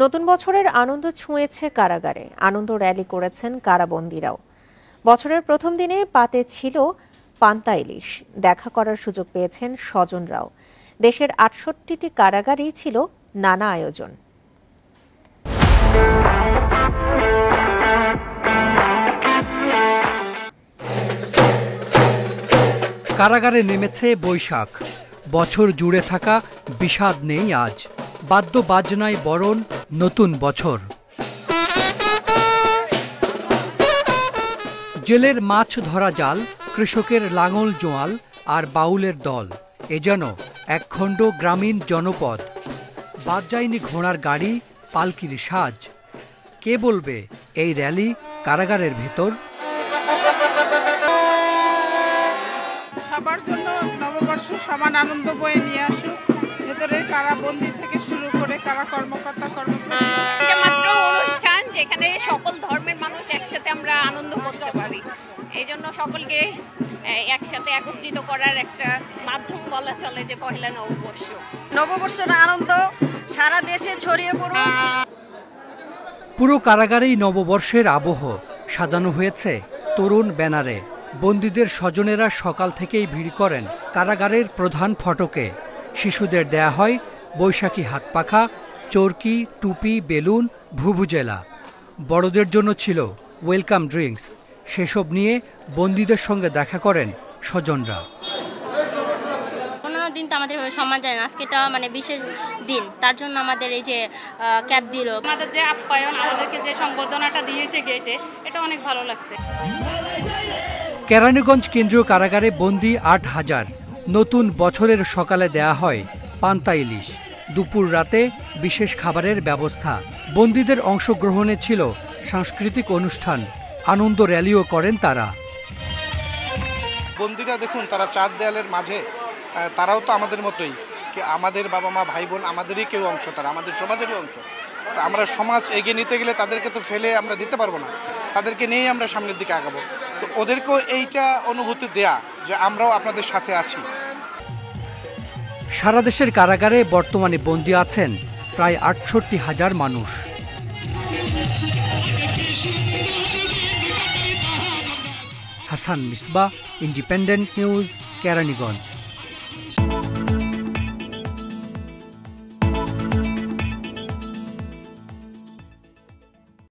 নতুন বছরের আনন্দ ছুঁয়েছে কারাগারে। আনন্দ র্যালি করেছেন কারাবন্দীরাও। বছরের প্রথম দিনে পাতে ছিল পান্তা ইলিশ। দেখা করার সুযোগ পেয়েছেন স্বজনরাও। দেশের ৬৮টি কারাগারেই ছিল নানা আয়োজন। কারাগারে নেমেছে বৈশাখ। বছর জুড়ে থাকা বিষাদ নেই আজ। বাদ্য বাজনায় বরণ নতুন বছর। জেলের মাছ ধরা জাল, কৃষকের লাঙল জোয়াল আর বাউলের দল, এ যেন একখণ্ড গ্রামীণ জনপদ। বাদ যায়নি ঘোড়ার গাড়ি, পালকির সাজ। কে বলবে এই র্যালি কারাগারের ভেতর? সবার জন্য নববর্ষ সমান আনন্দ বয়ে নিয়ে আসুক। ভেতরের কারাবন্দী থেকে শুরু করে কারা কর্মকর্তা কর্মচারী, এটা মাত্র অনুষ্ঠান যেখানে সকল ধর্মের মানুষ একসাথে আমরা আনন্দ করতে পারি। এই জন্য সকলকে একসাথে একত্রিত করার একটা মাধ্যম বলা চলে যে পহেলা নববর্ষ। নববর্ষের আনন্দ সারা দেশে ছড়িয়ে পড়ুক। পুরো কারাগারেই নববর্ষের আবহ। সাজানো হয়েছে তরুণ ব্যানারে। বন্দীদের স্বজনেরা সকাল থেকেই ভিড় করেন কারাগারের প্রধান ফটকে। শিশুদের দেয়া হয় বৈশাখী হাতপাখা, চরকি, টুপি, বেলুন, ভুভুজেলা। বড়দের জন্য ছিল ওয়েলকাম ড্রিঙ্কস। সেসব নিয়ে বন্দীদের সঙ্গে দেখা করেন স্বজনরা। অন্যান্য দিন তো আমাদের সম্মান যায় না, আজকে এটা বিশেষ দিন, তার জন্য আমাদের এই যে ক্যাব দিল, আমাদের যে আপ্যায়ন, আমাদেরকে যে সংবর্ধনাটা দিয়েছে গেটে, এটা অনেক ভালো লাগছে। কেরানীগঞ্জ কেন্দ্রীয় কারাগারে বন্দী ৮,০০০। নতুন বছরের সকালে দেয়া হয় পান্তা ইলিশ। দুপুর রাতে বিশেষ খাবারের ব্যবস্থা। বন্দীদের অংশগ্রহণে ছিল সাংস্কৃতিক অনুষ্ঠান। আনন্দ র্যালিও করেন তারা। বন্দীরা দেখুন, তারা চার দেয়ালের মাঝে, তারাও তো আমাদের মতোই, আমাদের বাবা মা ভাই বোন, আমাদেরই কেউ অংশ, তারা আমাদের সমাজেরই অংশ। তো আমরা সমাজ এগিয়ে নিতে গেলে তাদেরকে তো ফেলে আমরা দিতে পারবো না, তাদেরকে নিয়েই আমরা সামনের দিকে আগাবো। তো ওদেরকেও এইটা অনুভূতি দেয়া যে আমরাও আপনাদের সাথে আছি। সারা দেশের কারাগারে বর্তমানে বন্দী আছেন প্রায় ৬৮,০০০ মানুষ। Hasan Misbah, independent news, Keraniganj.